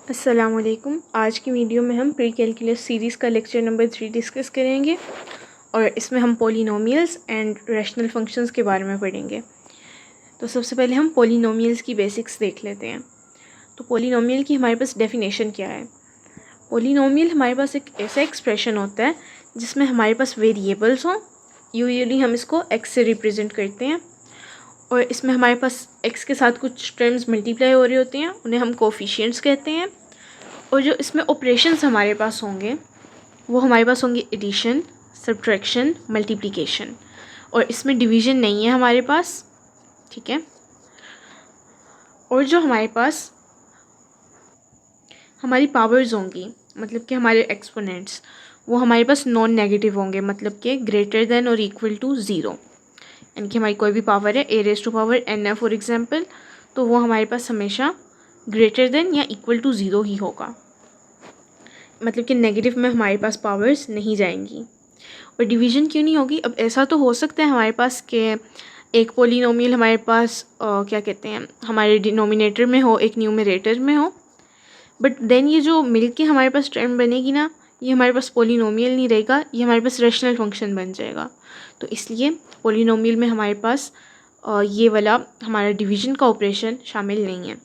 अस्सलामुअलैकुम। आज की वीडियो में हम प्री कैलकुलस सीरीज़ का लेक्चर नंबर 3 डिस्कस करेंगे और इसमें हम पॉलिनोमियल्स एंड रैशनल फंक्शंस के बारे में पढ़ेंगे। तो सबसे पहले हम पॉलिनोमियल्स की बेसिक्स देख लेते हैं। तो पॉलिनोमियल की हमारे पास डेफिनेशन क्या है। पॉलिनोमियल हमारे पास एक ऐसा एक्सप्रेशन होता है जिसमें हमारे पास वेरिएबल्स हों। यूजुअली हम इसको एक्स से रिप्रेजेंट करते हैं और इसमें हमारे पास एक्स के साथ कुछ टर्म्स मल्टीप्लाई हो रहे होते हैं, उन्हें हम कोफिशिएंट्स कहते हैं। और जो इसमें ऑपरेशंस हमारे पास होंगे वो हमारे पास होंगे एडिशन, सब्ट्रैक्शन, मल्टीप्लिकेशन। और इसमें डिवीज़न नहीं है हमारे पास, ठीक है। और जो हमारे पास हमारी पावर्स होंगी, मतलब कि हमारे एक्सपोनेंट्स, वो हमारे पास नॉन नेगेटिव होंगे, मतलब कि ग्रेटर देन और इक्वल टू ज़ीरो। यानी कि हमारी कोई भी पावर है a⁻n है फॉर एग्जांपल, तो वो हमारे पास हमेशा ग्रेटर देन या इक्वल टू ज़ीरो ही होगा, मतलब कि नेगेटिव में हमारे पास पावर्स नहीं जाएंगी। और डिवीज़न क्यों नहीं होगी? अब ऐसा तो हो सकता है हमारे पास कि एक पॉलिनोमियल हमारे पास क्या कहते हैं, हमारे डिनोमिनेटर में हो, एक न्यूमरेटर में हो, बट देन ये जो मिलके हमारे पास टर्म बनेगी ना, ये हमारे पास पॉलिनोमियल नहीं रहेगा, ये हमारे पास रैशनल फंक्शन बन जाएगा। तो इसलिए पॉलिनोमियल में हमारे पास ये वाला हमारा डिवीज़न का ऑपरेशन शामिल नहीं है।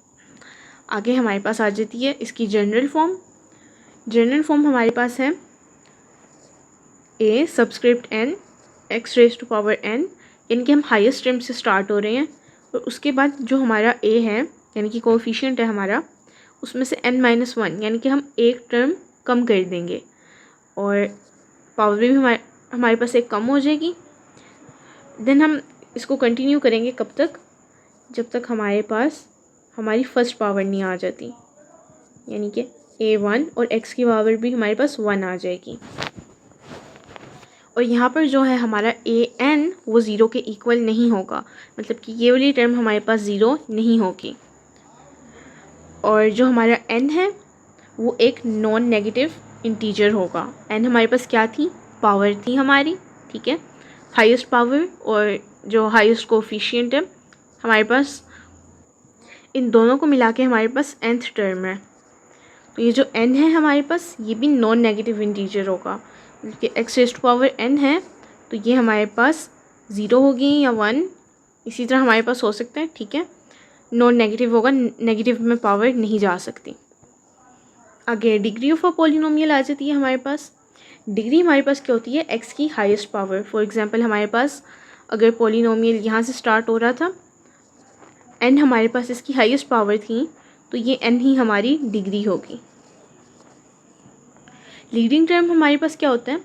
आगे हमारे पास आ जाती है इसकी जनरल फॉर्म। जनरल फॉर्म हमारे पास है a सबस्क्रिप्ट n x⁻n, यानी कि हम हाईएस्ट टर्म से स्टार्ट हो रहे हैं और उसके बाद जो हमारा a है, यानी कि कोएफिशिएंट है हमारा, उसमें से n-1, यानी कि हम एक टर्म कम कर देंगे और पावर भी हमारे पास एक कम हो जाएगी। देन हम इसको कंटिन्यू करेंगे कब तक? जब तक हमारे पास हमारी फर्स्ट पावर नहीं आ जाती, यानी कि a1 और x की पावर भी हमारे पास 1 आ जाएगी। और यहाँ पर जो है हमारा an वो ज़ीरो के इक्वल नहीं होगा, मतलब कि ये वाली टर्म हमारे पास ज़ीरो नहीं होगी। और जो हमारा n है वो एक नॉन नेगेटिव इंटीजर होगा। n हमारे पास क्या थी? पावर थी हमारी, ठीक है, हाईएस्ट पावर। और जो हाईएस्ट कोफिशिएंट है हमारे पास, इन दोनों को मिला के हमारे पास nth टर्म है। तो ये जो n है हमारे पास, ये भी नॉन नेगेटिव इंटीजर होगा, कि x⁻n है, तो ये हमारे पास ज़ीरो होगी या 1, इसी तरह हमारे पास हो सकता है, ठीक है। नॉन नेगेटिव होगा, नेगेटिव में पावर नहीं जा सकती। आगे डिग्री ऑफ अ पॉलिनोमियल आ जाती है हमारे पास। डिग्री हमारे पास क्या होती है? x की हाईएस्ट पावर। फॉर एग्जांपल हमारे पास अगर पॉलिनोमियल यहाँ से स्टार्ट हो रहा था, n हमारे पास इसकी हाईएस्ट पावर थी, तो ये n ही हमारी डिग्री होगी। लीडिंग टर्म हमारे पास क्या होता है?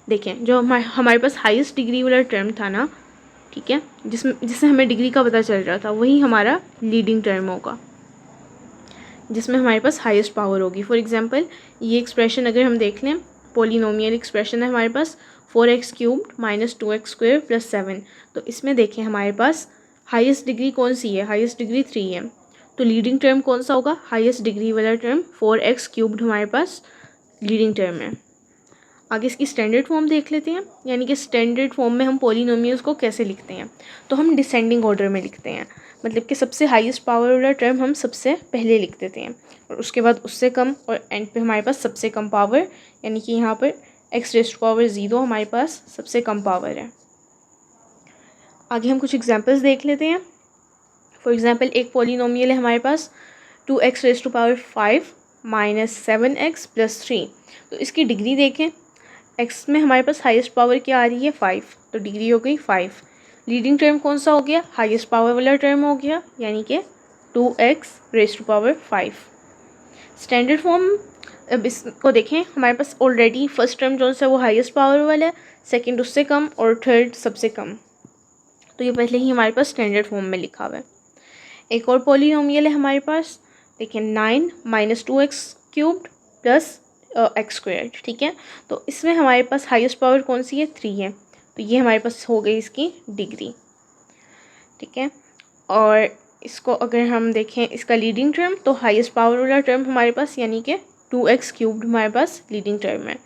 देखें, जो हमारे पास हाईएस्ट डिग्री वाला टर्म था ना, ठीक है, जिससे हमें डिग्री का पता चल रहा था, वही हमारा लीडिंग टर्म होगा, जिसमें हमारे पास हाईएस्ट पावर होगी। फॉर एग्जांपल ये एक्सप्रेशन अगर हम देख लें, पॉलिनोमियल एक्सप्रेशन है हमारे पास 4x³ - 2x² + 7। तो इसमें देखें हमारे पास हाईएस्ट डिग्री कौन सी है? हाईएस्ट डिग्री 3 है। तो लीडिंग टर्म कौन सा होगा? हाईएस्ट डिग्री वाला टर्म 4x³ हमारे पास लीडिंग टर्म है। आगे इसकी स्टैंडर्ड फॉर्म देख लेते हैं, यानी कि स्टैंडर्ड फॉर्म में हम पॉलिनोमियल्स को कैसे लिखते हैं। तो हम डिसेंडिंग ऑर्डर में लिखते हैं, मतलब कि सबसे हाईएस्ट पावर वाला टर्म हम सबसे पहले लिख देते हैं और उसके बाद उससे कम, और एंड पे हमारे पास सबसे कम पावर, यानी कि यहाँ पर x⁻0 हमारे पास सबसे कम पावर है। आगे हम कुछ एग्जांपल्स देख लेते हैं। फॉर एग्जांपल एक पॉलिनोमियल है हमारे पास 2x⁵ - 7x + 3। तो इसकी डिग्री देखें, x में हमारे पास हाईएस्ट पावर क्या आ रही है? 5, तो डिग्री हो गई 5। लीडिंग टर्म कौन सा हो गया? हाईएस्ट पावर वाला टर्म हो गया, यानी कि 2x⁵. स्टैंडर्ड फॉर्म, अब इसको देखें, हमारे पास ऑलरेडी फर्स्ट टर्म जो सा वो हाईएस्ट पावर वाला है, सेकंड उससे कम और थर्ड सबसे कम, तो ये पहले ही हमारे पास स्टैंडर्ड फॉर्म में लिखा हुआ है। एक और पॉलिनोमियल है हमारे पास, देखिए 9 - 2x³ + x², ठीक है। तो इसमें हमारे पास हाईएस्ट पावर कौन सी है? 3 है, तो ये हमारे पास हो गई इसकी डिग्री, ठीक है। और इसको अगर हम देखें इसका लीडिंग टर्म, तो हाईएस्ट पावर वाला टर्म हमारे पास, यानी कि 2x³ हमारे पास लीडिंग टर्म है।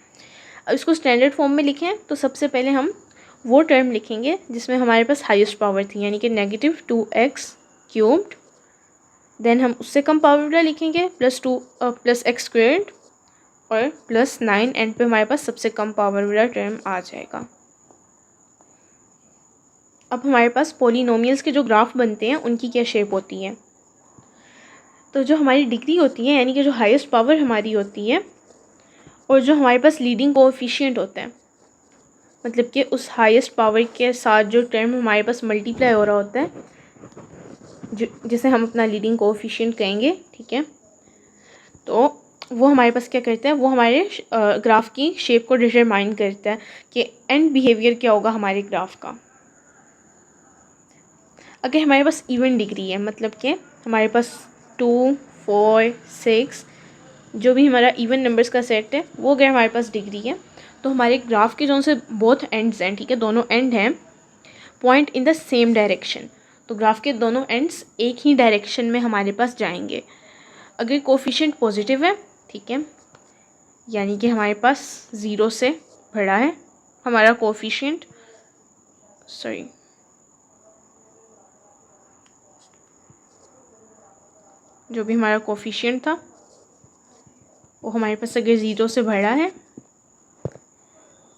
अब इसको स्टैंडर्ड फॉर्म में लिखें तो सबसे पहले हम वो टर्म लिखेंगे जिसमें हमारे पास हाईएस्ट पावर थी, यानी कि -2x³ देन हम उससे कम पावर वाला लिखेंगे +2 प्लस एक्स स्क्वेयर्ड और +9 एंड पे हमारे पास सबसे कम पावर वाला टर्म आ जाएगा। अब हमारे पास पॉलिनोमियल्स के जो ग्राफ बनते हैं उनकी क्या शेप होती है। तो जो हमारी डिग्री होती है यानी कि जो हाईएस्ट पावर हमारी होती है और जो हमारे पास लीडिंग कोएफिशिएंट होता है, मतलब कि उस हाईएस्ट पावर के साथ जो टर्म हमारे पास मल्टीप्लाई हो रहा होता है, जिसे हम अपना लीडिंग कोएफिशिएंट कहेंगे, ठीक है। तो वो हमारे पास क्या करता है, वो हमारे ग्राफ की शेप को डिटरमाइन करता है कि एंड बिहेवियर क्या होगा हमारे ग्राफ का। अगर हमारे पास इवन डिग्री है, मतलब कि हमारे पास 2, 4, 6 जो भी हमारा इवन नंबर्स का सेट है, वो अगर हमारे पास डिग्री है, तो हमारे ग्राफ के जो से बोथ एंड्स हैं, ठीक है, दोनों एंड हैं point in the same direction. तो ग्राफ के दोनों एंड्स एक ही डायरेक्शन में हमारे पास जाएंगे। अगर कोफिशिएंट पॉजिटिव है, ठीक है, यानी कि हमारे पास 0 से बड़ा है हमारा कोफिशिएंट, जो भी हमारा कोफिशिएंट था वो हमारे पास अगर 0 से बड़ा है,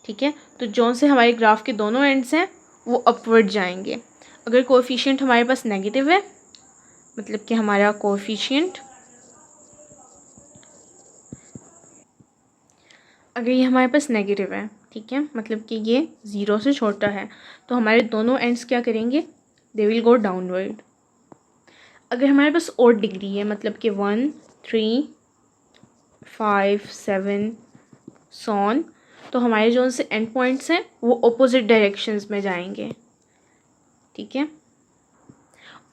ठीक है, तो जोन से हमारे ग्राफ के दोनों एंड्स हैं वो अपवर्ड जाएंगे। अगर कोएफिशिएंट हमारे पास नेगेटिव है, मतलब कि हमारा कोएफिशिएंट अगर ये हमारे पास नेगेटिव है, ठीक है, मतलब कि ये 0 से छोटा है, तो हमारे दोनों एंड्स क्या करेंगे, दे विल गो डाउनवर्ड। अगर हमारे पास ऑड डिग्री है, मतलब कि 1, 3, 5, 7 सॉन, तो हमारे जो से एंड पॉइंट्स हैं वो ऑपोजिट डायरेक्शंस में जाएंगे, ठीक है।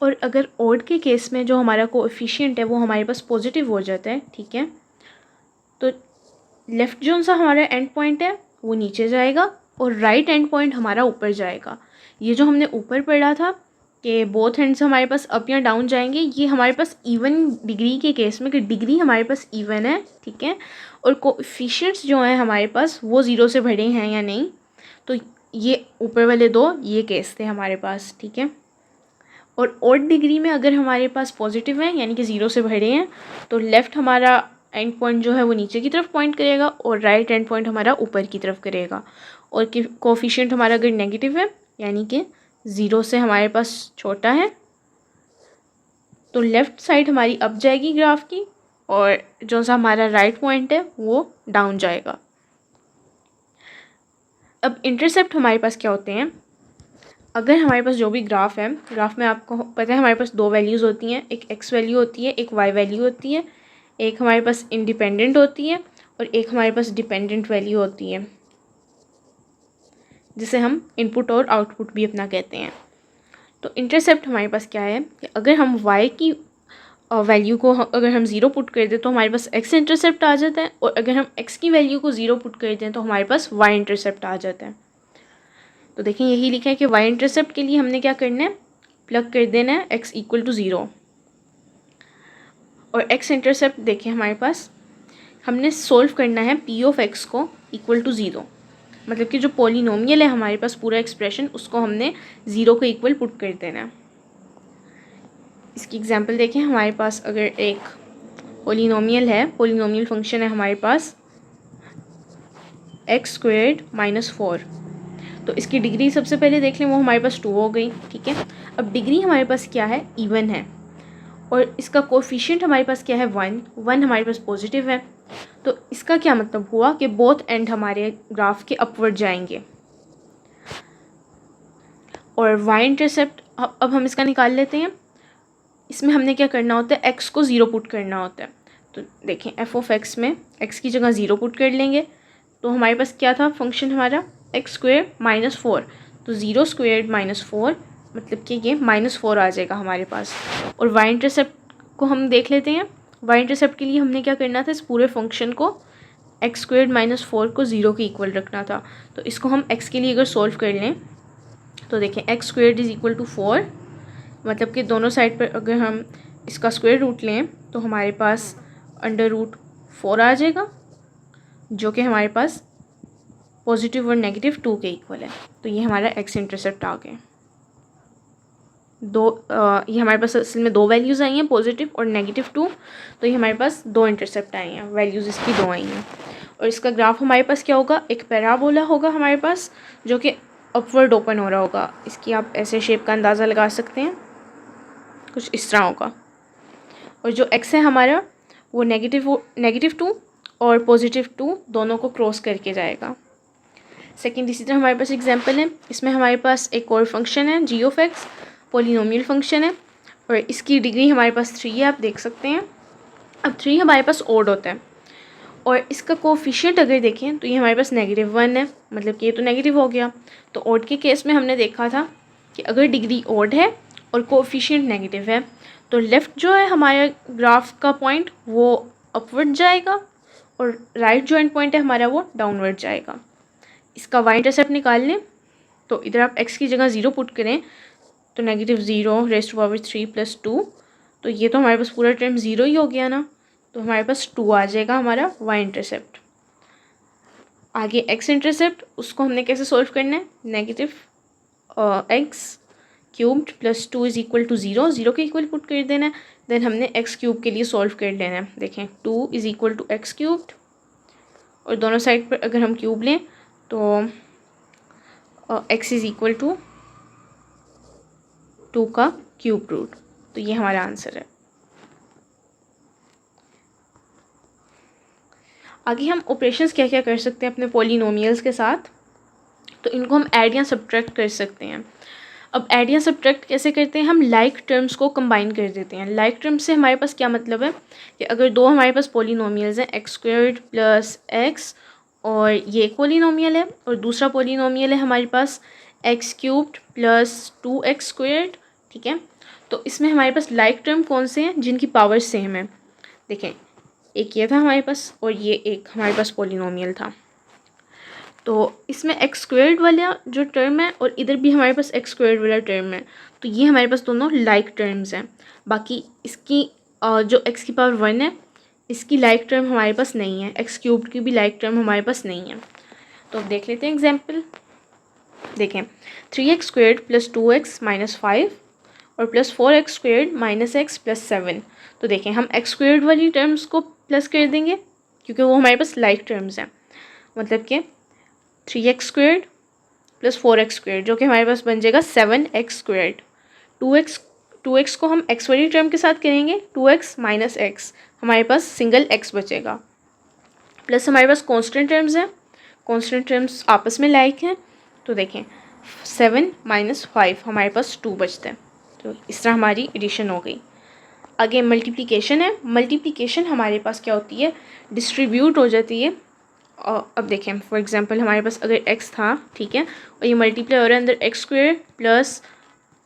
और अगर ऑड के केस में जो हमारा कोएफिशिएंट है वो हमारे पास पॉजिटिव हो जाता है, ठीक है, तो लेफ़्ट जो सा हमारा एंड पॉइंट है वो नीचे जाएगा और राइट एंड पॉइंट हमारा ऊपर जाएगा। ये जो हमने ऊपर पढ़ा था कि बोथ एंड्स हमारे पास अप या डाउन जाएंगे, ये हमारे पास इवन डिग्री के केस में, कि डिग्री हमारे पास इवन है, ठीक है, और कोएफिशिएंट्स जो हैं हमारे पास वो 0 से बड़े हैं या नहीं, तो ये ऊपर वाले दो ये केस थे हमारे पास, ठीक है। और ऑड डिग्री में अगर हमारे पास पॉजिटिव है यानी कि 0 से बड़े हैं, तो लेफ़्ट हमारा एंड पॉइंट जो है वो नीचे की तरफ पॉइंट करेगा और राइट एंड पॉइंट हमारा ऊपर की तरफ करेगा। और कि कोएफिशिएंट हमारा अगर नेगेटिव है यानी कि 0 से हमारे पास छोटा है, तो लेफ़्ट साइड हमारी अप जाएगी ग्राफ की और जो सा हमारा राइट पॉइंट है वो डाउन जाएगा। अब इंटरसेप्ट हमारे पास क्या होते हैं, अगर हमारे पास जो भी ग्राफ है, ग्राफ में आपको पता है हमारे पास दो वैल्यूज़ होती हैं, एक एक्स वैल्यू होती है, एक वाई वैल्यू होती है, एक हमारे पास इंडिपेंडेंट होती है और एक हमारे पास डिपेंडेंट वैल्यू होती है, जिसे हम इनपुट और आउटपुट भी अपना कहते हैं। तो इंटरसेप्ट हमारे पास क्या है कि अगर हम y की वैल्यू को अगर हम 0 पुट कर दें तो हमारे पास x इंटरसेप्ट आ जाता है, और अगर हम x की वैल्यू को 0 पुट कर दें तो हमारे पास y इंटरसेप्ट आ जाता है। तो देखिए यही लिखा है कि y इंटरसेप्ट के लिए हमने क्या करना है, प्लग कर देना है x = 0, और x इंटरसेप्ट देखिए हमारे पास हमने सोल्व करना है p(x) को = 0, मतलब कि जो पॉलिनोमियल है हमारे पास पूरा एक्सप्रेशन उसको हमने 0 के इक्वल पुट कर देना है। इसकी एग्जांपल देखें, हमारे पास अगर एक पॉलिनोमियल है, पॉलिनोमियल फंक्शन है हमारे पास x² - 4, तो इसकी डिग्री सबसे पहले देख लें, वो हमारे पास 2 हो गई, ठीक है। अब डिग्री हमारे पास क्या है, इवन है, और इसका कोएफिशिएंट हमारे पास क्या है, 1 हमारे पास पॉजिटिव है। तो इसका क्या मतलब हुआ कि बोथ एंड हमारे ग्राफ के अपवर्ड जाएंगे। और y इंटरसेप्ट अब हम इसका निकाल लेते हैं। इसमें हमने क्या करना होता है, x को 0 पुट करना होता है। तो देखें f(x) में x की जगह 0 पुट कर लेंगे, तो हमारे पास क्या था फंक्शन हमारा, x² - 4, तो 0² - 4 मतलब कि ये -4 आ जाएगा हमारे पास। और y इंटरसेप्ट को हम देख लेते हैं। y इंटरसेप्ट के लिए हमने क्या करना था, इस पूरे फंक्शन को x² - 4 को 0 के इक्वल रखना था। तो इसको हम x के लिए अगर सोल्व कर लें तो देखें x² = 4, मतलब कि दोनों साइड पर अगर हम इसका स्क्वायर रूट लें तो हमारे पास √4 आ जाएगा, जो कि हमारे पास पॉजिटिव और नेगेटिव 2 के इक्वल है। तो ये हमारा x इंटरसेप्ट आ गया। ये हमारे पास असल में 2 वैल्यूज़ आई हैं, पॉजिटिव और -2। तो ये हमारे पास 2 इंटरसेप्ट आए हैं, वैल्यूज़ इसकी 2 आई हैं। और इसका ग्राफ हमारे पास क्या होगा, एक पैराबोला होगा हमारे पास, जो कि अपवर्ड ओपन हो रहा होगा। इसकी आप ऐसे शेप का अंदाज़ा लगा सकते हैं, कुछ इस तरह होगा। और जो x है हमारा, वो -2 और +2 दोनों को क्रॉस करके जाएगा। सेकंड, इसी तरह हमारे पास एग्जांपल है, इसमें हमारे पास एक और फंक्शन है g of x, polynomial function है, और इसकी डिग्री हमारे पास 3 है, आप देख सकते हैं। अब 3 हमारे पास ओड होता है, और इसका कोफिशिएंट अगर देखें तो ये हमारे पास -1 है, मतलब कि ये तो नेगेटिव हो गया। तो ओड के केस में हमने देखा था कि अगर डिग्री ओड है और कोफिशिएंट नेगेटिव है, तो लेफ़्ट जो है हमारे ग्राफ का पॉइंट वो अपवर्ड जाएगा, और राइट जो एंड पॉइंट है हमारा वो डाउनवर्ड जाएगा। इसका y इंटरसेप्ट निकाल लें, तो इधर आप x की जगह 0 पुट करें, तो -0 × 2, तो ये तो हमारे पास पूरा टर्म 0 ही हो गया ना, तो हमारे पास 2 आ जाएगा हमारा y इंटरसेप्ट। आगे x इंटरसेप्ट, उसको हमने कैसे सॉल्व करना है, -x क्यूब्ड + 2 = 0, 0 के इक्वल पुट कर देना है। देन हमने x क्यूब के लिए सॉल्व कर लेना है। देखें 2 = x क्यूब्ड, और दोनों साइड पर अगर हम क्यूब लें तो x = 2 का क्यूब रूट, तो ये हमारा आंसर है। आगे हम ऑपरेशंस क्या क्या कर सकते हैं अपने पॉलिनोमियल्स के साथ, तो इनको हम ऐड या सब्ट्रैक्ट कर सकते हैं। अब ऐड या सब्ट्रैक्ट कैसे करते हैं, हम लाइक टर्म्स को कंबाइन कर देते हैं। लाइक टर्म्स से हमारे पास क्या मतलब है कि अगर 2 हमारे पास पॉलिनोमियल्स हैं, x² + x, और ये एक पॉलिनोमियल है, और दूसरा पॉलिनोमियल है हमारे पास x³ + 2x², ठीक है। तो इसमें हमारे पास लाइक टर्म कौन से हैं, जिनकी पावर सेम है। देखें, एक ये था हमारे पास, और ये एक हमारे पास पॉलिनोमियल था। तो इसमें x² वाला जो टर्म है, और इधर भी हमारे पास x² वाला टर्म है, तो ये हमारे पास दोनों लाइक टर्म्स हैं। बाकी इसकी जो x की पावर 1 है, इसकी लाइक टर्म हमारे पास नहीं है, x³ की भी लाइक टर्म हमारे पास नहीं है। तो अब देख लेते हैं एग्जाम्पल। देखें 3x² + 2x - 5 और +4x² - x + 7। तो देखें हम x² वाली टर्म्स को प्लस कर देंगे, क्योंकि वो हमारे पास लाइक टर्म्स हैं। मतलब कि 3x² + 4x², जो कि हमारे पास बन जाएगा 7x²। 2x को हम x वाली टर्म के साथ करेंगे, 2x - x, हमारे पास सिंगल x बचेगा। प्लस हमारे पास कांस्टेंट टर्म्स हैं, कांस्टेंट टर्म्स आपस में लाइक हैं। तो देखें 7 - 5, हमारे पास 2 बचते हैं। तो इस तरह हमारी एडिशन हो गई। आगे मल्टीप्लिकेशन है। मल्टीप्लिकेशन हमारे पास क्या होती है, डिस्ट्रीब्यूट हो जाती है। और अब देखें फॉर एग्जांपल हमारे पास अगर x था, ठीक है, और ये मल्टीप्लाई हो रहा है अंदर x² +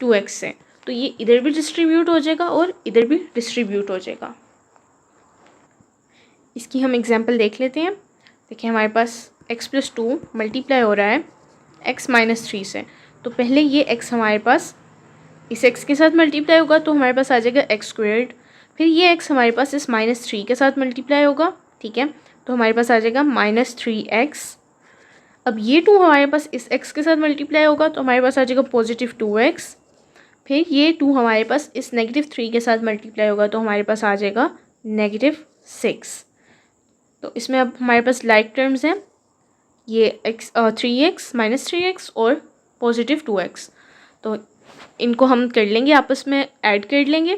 2x से, तो ये इधर भी डिस्ट्रीब्यूट हो जाएगा और इधर भी डिस्ट्रीब्यूट हो जाएगा। इसकी हम एग्जांपल देख लेते हैं। देखिए हमारे पास x + 2 मल्टीप्लाई हो रहा है x - 3 से, तो पहले ये x हमारे पास इस x के साथ मल्टीप्लाई होगा, तो हमारे पास आ जाएगा x²। फिर ये x हमारे पास इस -3 के साथ मल्टीप्लाई होगा, ठीक है, तो हमारे पास आ जाएगा -3x। अब ये 2 हमारे पास इस x के साथ मल्टीप्लाई होगा, तो हमारे पास आ जाएगा +2x। फिर ये 2 हमारे पास इस -3 के साथ मल्टीप्लाई होगा, तो हमारे पास आ जाएगा -6। तो इसमें अब हमारे पास लाइक टर्म्स हैं, ये 3x - 3x और +2x। तो इनको हम कर लेंगे, आपस में ऐड कर लेंगे।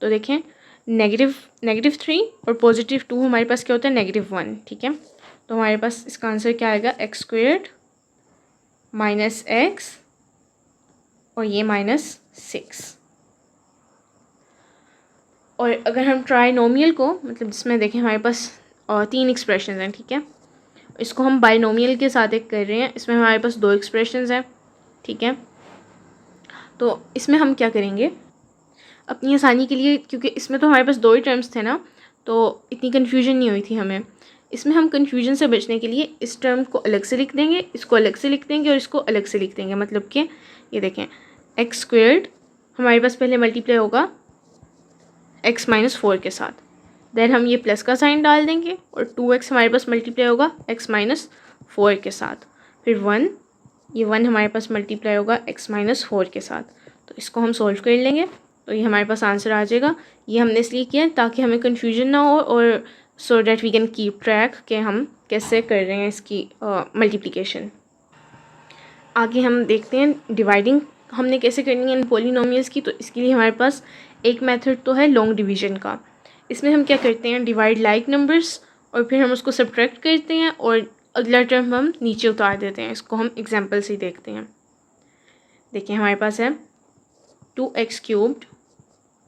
तो देखें -3 और +2 हमारे पास क्या होता है, -1, ठीक है। तो हमारे पास इसका आंसर क्या आएगा, x² - x और ये -6। और अगर हम ट्राइनोमियल को, मतलब जिसमें देखें हमारे पास 3 एक्सप्रेशन हैं, ठीक है, इसको हम बाइनोमियल के साथ एक कर रहे हैं, इसमें हमारे पास 2 एक्सप्रेशन हैं, ठीक है। तो इसमें हम क्या करेंगे अपनी आसानी के लिए, क्योंकि इसमें तो हमारे पास 2 ही टर्म्स थे ना, तो इतनी कन्फ्यूजन नहीं हुई थी हमें। इसमें हम कन्फ्यूजन से बचने के लिए इस टर्म को अलग से लिख देंगे, इसको अलग से लिख देंगे और इसको अलग से लिख देंगे। मतलब कि ये देखें x² हमारे पास पहले मल्टीप्लाई होगा x - 4 के साथ, देन हम ये प्लस का साइन डाल देंगे, और 2x हमारे पास मल्टीप्लाई होगा x - 4 के साथ। फिर 1, ये 1 हमारे पास मल्टीप्लाई होगा x - 4 के साथ। तो इसको हम सॉल्व कर लेंगे तो ये हमारे पास आंसर आ जाएगा। ये हमने इसलिए किया ताकि हमें कन्फ्यूजन ना हो और so that we can keep track कि हम कैसे कर रहे हैं इसकी मल्टीप्लिकेशन। आगे हम देखते हैं डिवाइडिंग हमने कैसे करनी है इन पॉलिनोमियल्स की। तो इसके लिए हमारे पास एक मेथड तो है लॉन्ग डिवीजन का। इसमें हम क्या करते हैं, डिवाइड लाइक नंबर्स और फिर हम उसको सब्ट्रैक्ट करते हैं और अगला टर्म हम नीचे उतार देते हैं। इसको हम एग्जांपल से ही देखते हैं। देखिए हमारे पास है 2x cubed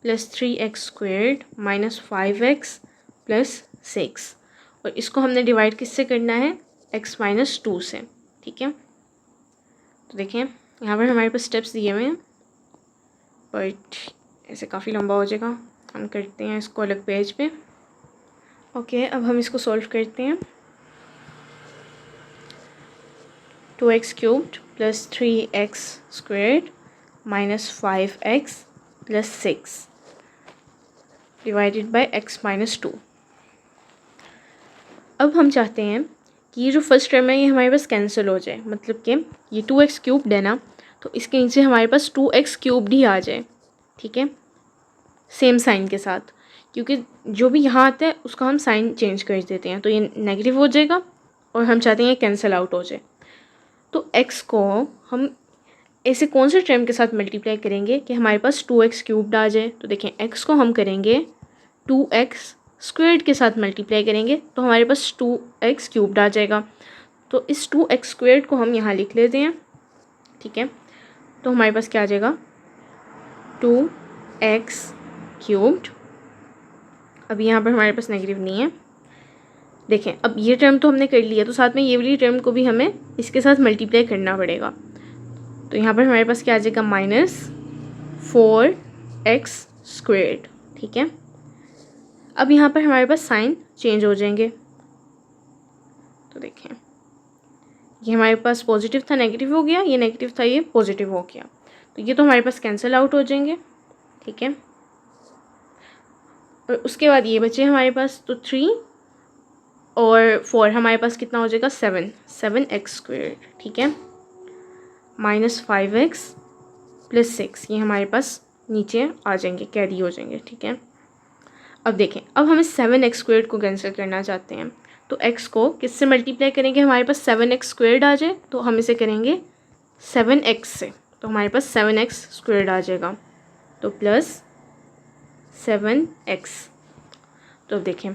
plus 3x squared minus 5x plus 6 और इसको हमने डिवाइड किससे करना है, x माइनस 2 से। ठीक है, तो देखें यहाँ पर हमारे पास स्टेप्स दिए हुए हैं बट ऐसे काफ़ी लंबा हो जाएगा, हम करते हैं इसको अलग पेज पे। ओके, अब हम इसको सॉल्व करते हैं। 2x cubed plus 3x squared minus 5x plus 6 divided by x minus 2। अब हम चाहते हैं कि ये जो फर्स्ट टर्म है ये हमारे पास कैंसिल हो जाए, मतलब कि ये 2x क्यूब्ड है ना, तो इसके नीचे हमारे पास 2x क्यूब्ड ही आ जाए। ठीक है, सेम साइन के साथ, क्योंकि जो भी यहाँ आता है उसका हम साइन चेंज कर देते हैं तो ये नेगेटिव हो जाएगा और हम चाहते हैं ये कैंसिल आउट हो जाए। तो x को हम ऐसे कौन से टर्म के साथ मल्टीप्लाई करेंगे कि हमारे पास 2x क्यूब्ड आ जाए। तो देखें x को हम करेंगे 2x स्क्वेयर्ड के साथ मल्टीप्लाई करेंगे तो हमारे पास 2x क्यूब्ड आ जाएगा। तो इस 2x स्क्वेयर्ड को हम यहाँ लिख लेते हैं। ठीक है, तो हमारे पास क्या आ जाएगा 2x क्यूब्ड। अब यहाँ पर हमारे पास नेगेटिव नहीं है। देखें अब ये टर्म तो हमने कर लिया, तो साथ में ये वाली टर्म को भी हमें इसके साथ मल्टीप्लाई करना पड़ेगा। तो यहाँ पर हमारे पास क्या आ जाएगा माइनस 4x स्क्वेयर्ड। ठीक है, अब यहाँ पर हमारे पास साइन चेंज हो जाएंगे। तो देखें ये हमारे पास पॉजिटिव था नेगेटिव हो गया, ये नेगेटिव था ये पॉजिटिव हो गया, तो ये तो हमारे पास कैंसिल आउट हो जाएंगे। ठीक है, और उसके बाद ये बचे हमारे पास तो 3 और 4 हमारे पास कितना हो जाएगा 7x स्क्वेयर्ड। ठीक है, माइनस 5x प्लस 6 ये हमारे पास नीचे आ जाएंगे, कैरी हो जाएंगे। ठीक है, अब देखें अब हमें 7x स्क्वेयर्ड को कैंसिल करना चाहते हैं तो x को किससे मल्टीप्लाई करेंगे, हमारे पास 7x स्क्वेयर्ड आ जाए तो हम इसे करेंगे 7x से, तो हमारे पास 7x स्क्वेयर्ड आ जाएगा तो प्लस 7x। तो देखें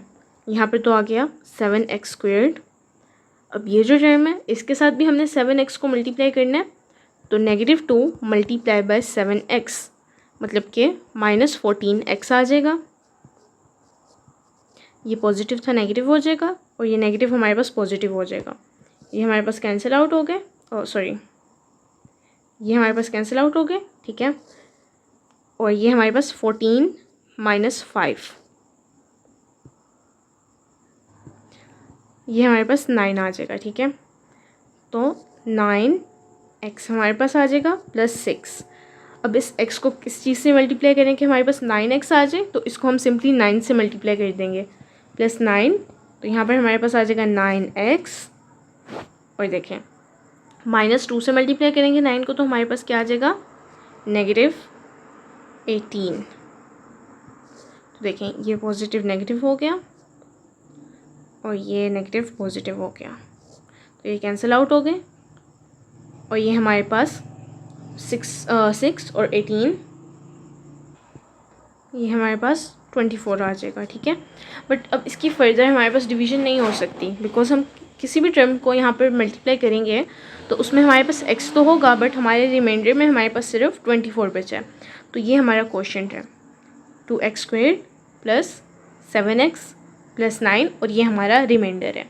यहाँ पर तो आ गया 7x स्क्वेयर्ड। अब ये जो टर्म है इसके साथ भी हमने 7x को मल्टीप्लाई करना है तो -2 मल्टीप्लाई बाय 7x मतलब कि माइनस 14x आ जाएगा। ये पॉजिटिव था नेगेटिव हो जाएगा और ये नेगेटिव हमारे पास पॉजिटिव हो जाएगा। ये हमारे पास कैंसिल आउट हो गए, ये हमारे पास कैंसिल आउट हो गए। ठीक है, और ये हमारे पास 14 माइनस 5 ये हमारे पास 9 आ जाएगा। ठीक है, तो 9x हमारे पास आ जाएगा प्लस 6। अब इस x को किस चीज़ से मल्टीप्लाई करें कि हमारे पास 9x आ जाए, तो इसको हम सिंपली 9 से मल्टीप्लाई कर देंगे प्लस 9, तो यहाँ पर हमारे पास आ जाएगा 9x। और देखें -2 से मल्टीप्लाई करेंगे 9 को तो हमारे पास क्या आ जाएगा -18। तो देखें ये पॉजिटिव नेगेटिव हो गया और ये नेगेटिव पॉजिटिव हो गया, तो ये कैंसिल आउट हो गए और ये हमारे पास 6 और 18 ये हमारे पास 24 आ जाएगा। ठीक है, बट अब इसकी फर्दर हमारे पास डिवीज़न नहीं हो सकती बिकॉज हम किसी भी टर्म को यहाँ पर मल्टीप्लाई करेंगे तो उसमें हमारे पास x तो होगा बट हमारे रिमाइंडर में हमारे पास सिर्फ 24 बचा है। तो ये हमारा क्वोशंट है 2x squared plus 7x plus 9 और ये हमारा रिमाइंडर है।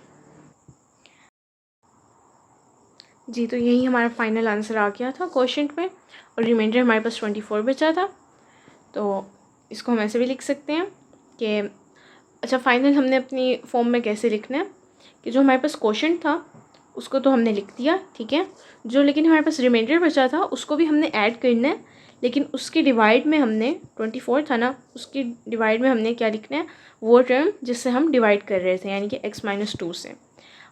जी, तो यही हमारा फाइनल आंसर आ गया था क्वोशंट में और रिमाइंडर हमारे पास 24 बचा था। तो इसको हम ऐसे भी लिख सकते हैं कि अच्छा फाइनल हमने अपनी फॉर्म में कैसे लिखना है कि जो हमारे पास क्वोशंट था उसको तो हमने लिख दिया। ठीक है, जो लेकिन हमारे पास रिमाइंडर बचा था उसको भी हमने ऐड करना है, लेकिन उसके डिवाइड में हमने 24 था ना, उसकी डिवाइड में हमने क्या लिखना है, वो टर्म जिससे हम डिवाइड कर रहे थे यानी कि x माइनस 2 से।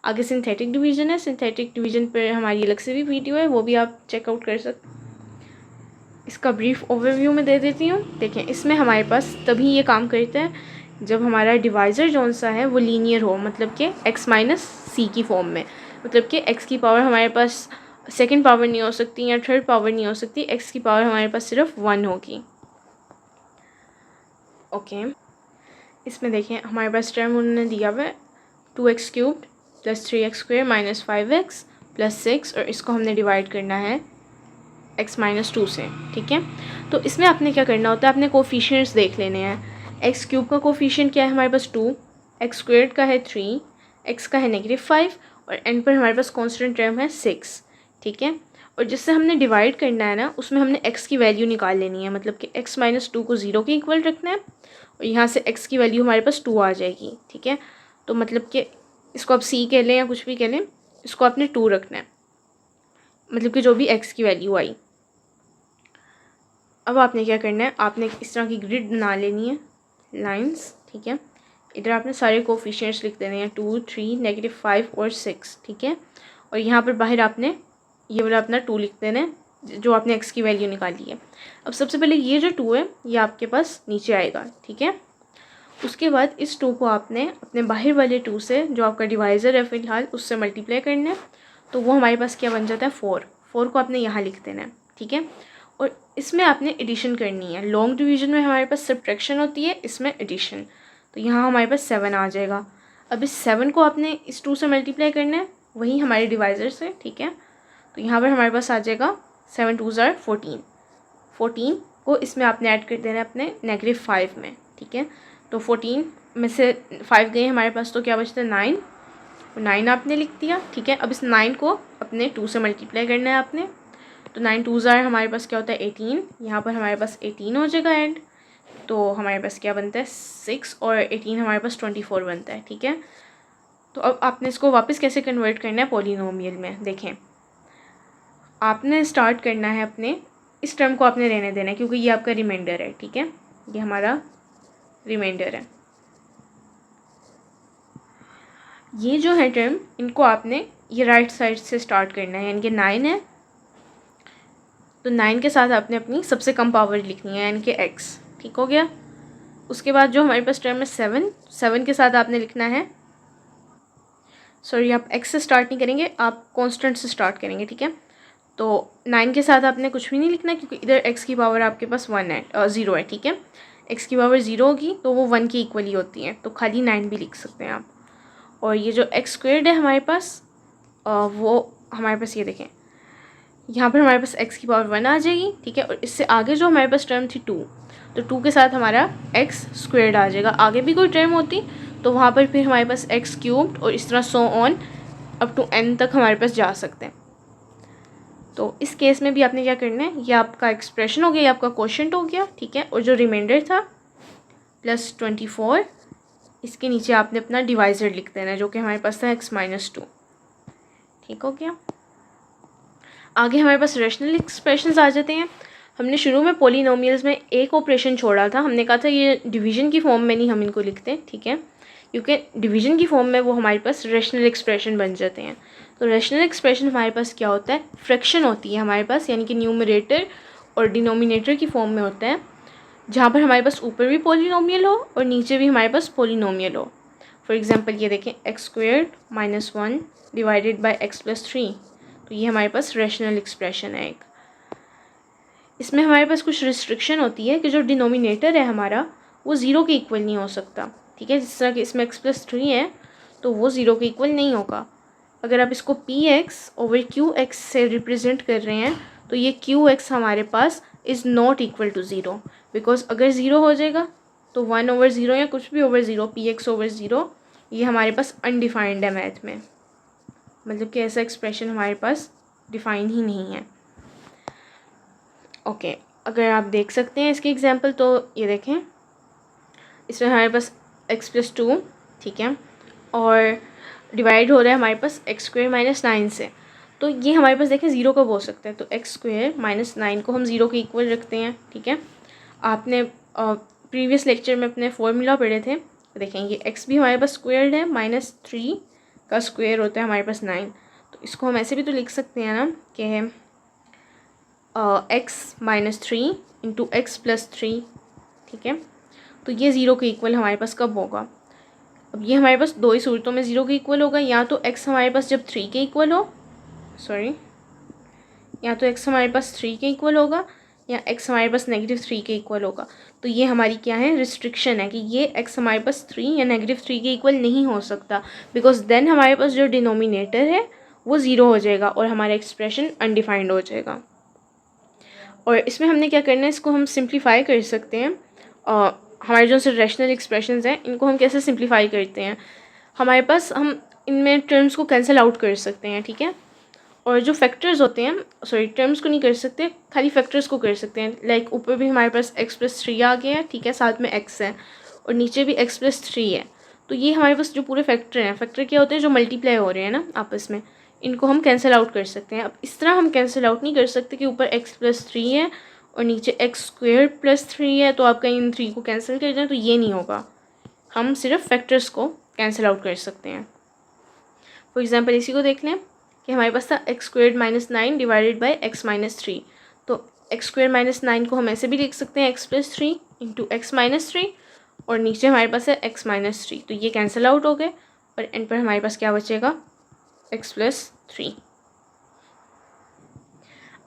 आगे सिंथेटिक डिवीज़न है, सिंथेटिक डिवीज़न पर हमारी अलग से भी वीडियो है, वो भी आप चेकआउट कर सकते। इसका ब्रीफ ओवरव्यू में दे देती हूँ। देखें, इसमें हमारे पास तभी ये काम करता है जब हमारा डिवाइज़र जौन सा है वो लीनियर हो, मतलब कि x माइनस सी की फॉर्म में। मतलब कि x की पावर हमारे पास सेकंड पावर नहीं हो सकती या थर्ड पावर नहीं हो सकती, x की पावर हमारे पास सिर्फ 1 होगी। ओके, इसमें देखें हमारे पास टर्म उन्होंने दिया हुआ है 2x cubed plus 3x square minus 5x plus 6, और इसको हमने डिवाइड करना है x माइनस 2 से। ठीक है, तो इसमें आपने क्या करना होता है, आपने कोफिशिएंट्स देख लेने हैं। एक्स क्यूब का कोफिशिएंट क्या है हमारे पास 2, एक्स स्क्वायर्ड का है 3, एक्स का है -5 और एंड पर हमारे पास कांस्टेंट टर्म है 6। ठीक है, और जिससे हमने डिवाइड करना है ना, उसमें हमने x की वैल्यू निकाल लेनी है, मतलब कि x माइनस 2 को 0 के इक्वल रखना है और यहाँ से x की वैल्यू हमारे पास 2 आ जाएगी। ठीक है, तो मतलब कि इसको आप c कह लें या कुछ भी कह लें, इसको आपने 2 रखना है, मतलब कि जो भी x की वैल्यू आई। अब आपने क्या करना है, आपने इस तरह की ग्रिड बना लेनी है, लाइंस। ठीक है, इधर आपने सारे कोफिशिएंट्स लिख देने हैं 2, 3, -5 और 6। ठीक है, और यहाँ पर बाहर आपने ये वाला अपना 2 लिख देना है जो आपने x की वैल्यू निकाली है। अब सबसे पहले ये जो 2 है ये आपके पास नीचे आएगा। ठीक है, उसके बाद इस 2 को आपने अपने बाहर वाले 2 से, जो आपका डिवाइज़र है फ़िलहाल, उससे मल्टीप्लाई करना है, तो वो हमारे पास क्या बन जाता है 4। 4 को आपने यहाँ लिख देना है। ठीक है, और इसमें आपने एडिशन करनी है। लॉन्ग डिवीज़न में हमारे पास सब्ट्रैक्शन होती है, इसमें एडिशन। तो यहाँ हमारे पास 7 आ जाएगा। अब इस 7 को आपने इस 2 से मल्टीप्लाई करना है, वही हमारे डिवाइज़र से। ठीक है, तो यहाँ पर हमारे पास आ जाएगा 7 2 ज़ार 14। 14 को इसमें आपने ऐड कर देना है अपने -5 में। ठीक है, तो 14 में से 5 गए हमारे पास, तो क्या बचता है 9, और 9 आपने लिख दिया। ठीक है, अब इस 9 को अपने 2 से मल्टीप्लाई करना है आपने, तो 9 2 ज़ार हमारे पास क्या होता है 18। यहाँ पर हमारे पास 18 हो जाएगा एंड, तो हमारे पास क्या बनता है 6 और 18 हमारे पास 24 बनता है। ठीक है, तो अब आपने इसको वापस कैसे कन्वर्ट करना है पॉलिनोमियल में। देखें, आपने स्टार्ट करना है अपने इस टर्म को आपने रहने देना है, क्योंकि ये आपका रिमाइंडर है। ठीक है, ये हमारा रिमाइंडर है। ये जो है टर्म, इनको आपने ये राइट साइड से स्टार्ट करना है, यानी कि 9 है तो 9 के साथ आपने अपनी सबसे कम पावर लिखनी है, यानी कि x। ठीक हो गया। उसके बाद जो हमारे पास टर्म है 7, 7 के साथ आपने लिखना है, सॉरी आप x से स्टार्ट नहीं करेंगे, आप कांस्टेंट से स्टार्ट करेंगे। ठीक है, तो 9 के साथ आपने कुछ भी नहीं लिखना, क्योंकि इधर x की पावर आपके पास 1 है, 0 है। ठीक है, x की पावर 0 होगी तो वो 1 के इक्वली होती है, तो खाली 9 भी लिख सकते हैं आप। और ये जो x स्क्वायर्ड है हमारे पास, वो हमारे पास ये देखें, यहाँ पर हमारे पास x की पावर 1 आ जाएगी। ठीक है, और इससे आगे जो हमारे पास टर्म थी 2, तो 2 के साथ हमारा x स्क्वायर्ड आ जाएगा। आगे भी कोई टर्म होती तो वहाँ पर फिर हमारे पास x क्यूब्ड और इस तरह so on up to n तक हमारे पास जा सकते हैं। तो इस केस में भी आपने क्या करना है, ये आपका एक्सप्रेशन हो गया, ये आपका क्वोशंट हो गया। ठीक है, और जो रिमाइंडर था +24, इसके नीचे आपने अपना डिवाइज़र लिख देना है, जो कि हमारे पास था x माइनस 2। ठीक हो गया। आगे हमारे पास रेशनल एक्सप्रेशंस आ जाते हैं। हमने शुरू में पॉलिनोमियल्स में एक ऑपरेशन छोड़ा था, हमने कहा था ये डिवीज़न की फॉर्म में नहीं हम इनको लिखते। ठीक है, क्योंकि डिवीज़न की फॉर्म में वो हमारे पास रेशनल एक्सप्रेशन बन जाते हैं। तो रेशनल एक्सप्रेशन हमारे पास क्या होता है, फ्रैक्शन होती है हमारे पास, यानी कि न्यूमरेटर और डिनोमिनेटर की फॉर्म में होता है, जहाँ पर हमारे पास ऊपर भी पॉलिनोमियल हो और नीचे भी हमारे पास पॉलिनोमियल हो। फॉर एग्जांपल ये देखें, x squared -1 divided by x + 3, तो ये हमारे पास रेशनल एक्सप्रेशन है एक। इसमें हमारे पास कुछ रिस्ट्रिक्शन होती है कि जो डिनोमिनेटर है हमारा वो 0 के इक्वल नहीं हो सकता। ठीक है, जिस तरह कि इसमें x + 3 है तो वो 0 के इक्वल नहीं होगा। अगर आप इसको px/qx से रिप्रेजेंट कर रहे हैं तो ये qx हमारे पास is not equal to 0, because अगर 0 हो जाएगा तो 1/0 या कुछ भी ओवर 0, px/0, ये हमारे पास अनडिफाइंड है मैथ में, मतलब कि ऐसा एक्सप्रेशन हमारे पास डिफाइन ही नहीं है। ओके, अगर आप देख सकते हैं इसकी एग्जांपल, तो ये देखें, इसमें हमारे पास x + 2, ठीक है, और डिवाइड हो रहा है हमारे पास x स्क्वायर -9 से, तो ये हमारे पास देखें 0 कब हो सकता है, तो x स्क्वायर -9 को हम 0 के इक्वल रखते हैं। ठीक है, आपने प्रीवियस लेक्चर में अपने फॉर्मूला पढ़े थे, देखें ये x भी हमारे पास स्क्वायर्ड है, -3 का स्क्वायर होता है हमारे पास 9, तो इसको हम ऐसे भी तो लिख सकते हैं ना कि x minus three into x plus three, ठीक है। तो ये ज़ीरो के इक्वल हमारे पास कब होगा? अब ये हमारे पास दो ही सूरतों में ज़ीरो के इक्वल होगा, या तो एक्स हमारे पास जब थ्री के इक्वल हो, या तो एक्स हमारे पास थ्री के इक्वल होगा, या एक्स हमारे पास नेगेटिव थ्री के इक्वल होगा। तो ये हमारी क्या है, रिस्ट्रिक्शन है कि ये एक्स हमारे पास थ्री या नेगेटिव थ्री के इक्वल नहीं हो सकता, बिकॉज देन हमारे पास जो डिनोमिनेटर है वो ज़ीरो हो जाएगा और हमारा एक्सप्रेशन अनडिफाइंड हो जाएगा। और इसमें हमने क्या करना है, इसको हम सिंप्लीफाई कर सकते हैं। हमारे जो रैशनल एक्सप्रेशंस हैं इनको हम कैसे सिंप्लीफाई करते हैं, हमारे पास हम इनमें टर्म्स को कैंसिल आउट कर सकते हैं, ठीक है। और जो फैक्टर्स होते हैं, टर्म्स को नहीं कर सकते, खाली फैक्टर्स को कर सकते हैं। लाइक ऊपर भी हमारे पास एक्स प्लस थ्री आ गया है, ठीक है, साथ में एक्स है, और नीचे भी एक्स प्लस थ्री है। तो ये हमारे पास जो पूरे फैक्टर हैं, फैक्टर क्या होते हैं, जो मल्टीप्लाई हो रहे हैं ना आपस में, इनको हम कैंसिल आउट कर सकते हैं। अब इस तरह हम कैंसिल आउट नहीं कर सकते कि ऊपर एक्स प्लस थ्री है और नीचे एक्स स्क्वेयर प्लस थ्री है, तो आप कहीं इन थ्री को कैंसिल कर दें, तो ये नहीं होगा। हम सिर्फ फैक्टर्स को कैंसिल आउट कर सकते हैं। फॉर एग्जाम्पल इसी को देख लें कि हमारे पास था x square minus nine divided by x minus three. तो एक्स स्क्वेयर माइनस नाइन को हम ऐसे भी लिख सकते हैं, x plus three into x minus three, और नीचे हमारे पास है एक्स माइनस थ्री। तो ये कैंसिल आउट हो गए और एंड पर हमारे पास क्या बचेगा, एक्स प्लस थ्री।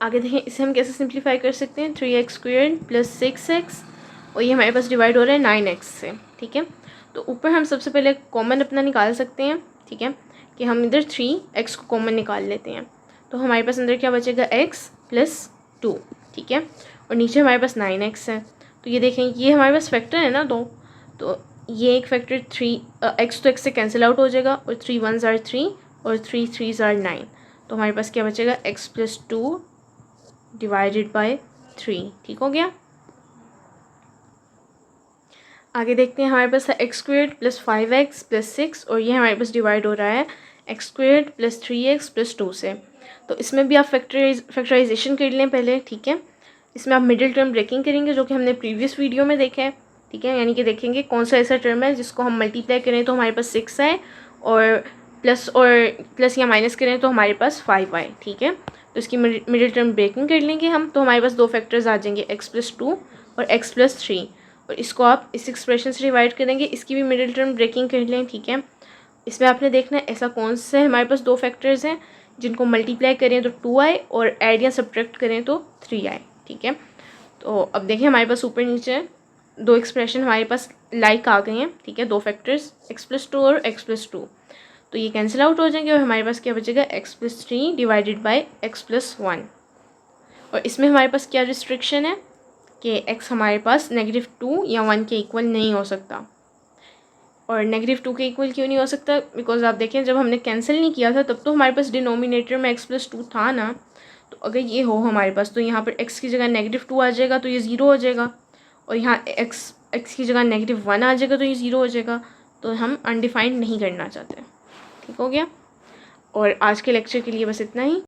आगे देखें इसे हम कैसे सिंप्लीफाई कर सकते हैं, three x square plus six x, और ये हमारे पास डिवाइड हो रहा है नाइन एक्स से, ठीक है। तो ऊपर हम सबसे पहले कॉमन अपना निकाल सकते हैं, ठीक है, कि हम इधर थ्री एक्स को कॉमन निकाल लेते हैं। तो हमारे पास अंदर क्या बचेगा, एक्स प्लस टू, ठीक है, और नीचे हमारे पास नाइन एक्स है। तो ये देखें ये हमारे पास फैक्टर है ना दो, तो ये एक फैक्टर थ्री एक्स तो एक्स से कैंसिल आउट हो जाएगा, और थ्री वन ज़ार थ्री और थ्री थ्री ज़ार नाइन। तो हमारे पास क्या बचेगा, x plus two divided by three, ठीक हो गया। आगे देखते हैं, हमारे पास है x square plus five x plus six, और ये हमारे पास डिवाइड हो रहा है x square plus three x plus two से। तो इसमें भी आप फैक्टराइजेशन कर लें पहले, ठीक है। इसमें आप मिडिल टर्म ब्रेकिंग करेंगे, जो कि हमने प्रीवियस वीडियो में देखा है, ठीक है। यानी कि देखेंगे कौन सा ऐसा टर्म है जिसको हम मल्टीप्लाई करें तो हमारे पास सिक्स आए, और प्लस या माइनस करें तो हमारे पास फाइव आए, ठीक है। तो इसकी मिडिल टर्म ब्रेकिंग कर लेंगे हम, तो हमारे पास दो फैक्टर्स आ जाएंगे, एक्स प्लस टू और एक्स प्लस थ्री, और इसको आप इस एक्सप्रेशन से डिवाइड करेंगे, इसकी भी मिडिल टर्म ब्रेकिंग कर लें, ठीक है। इसमें आपने देखना है ऐसा कौन सा है, हमारे पास दो फैक्टर्स हैं जिनको मल्टीप्लाई करें तो टू आए और ऐड या सब्ट्रैक्ट करें तो थ्री आए, ठीक है। तो अब देखें हमारे पास ऊपर नीचे दो एक्सप्रेशन हमारे पास लाइक आ गए हैं, ठीक है, दो फैक्टर्स एक्स प्लस टू और एक्स प्लस टू। तो ये कैंसिल आउट हो जाएंगे और हमारे पास क्या बचेगा, x plus three divided by x plus one. और इसमें हमारे पास क्या रिस्ट्रिक्शन है कि एक्स हमारे पास नेगेटिव टू या वन के इक्वल नहीं हो सकता। और नेगेटिव टू के इक्वल क्यों नहीं हो सकता, बिकॉज आप देखें जब हमने कैंसिल नहीं किया था तब तो हमारे पास डिनोमिनेटर में एक्स प्लस टू था ना। तो अगर ये हो हमारे पास, तो यहाँ पर एक्स की जगह नेगेटिव टू आ जाएगा, तो ये ज़ीरो हो जाएगा, और यहाँ एक्स की जगह नेगेटिव वन आ जाएगा, तो ये ज़ीरो हो जाएगा। तो हम अनडिफाइंड नहीं करना चाहते, ठीक हो गया। और आज के लेक्चर के लिए बस इतना ही।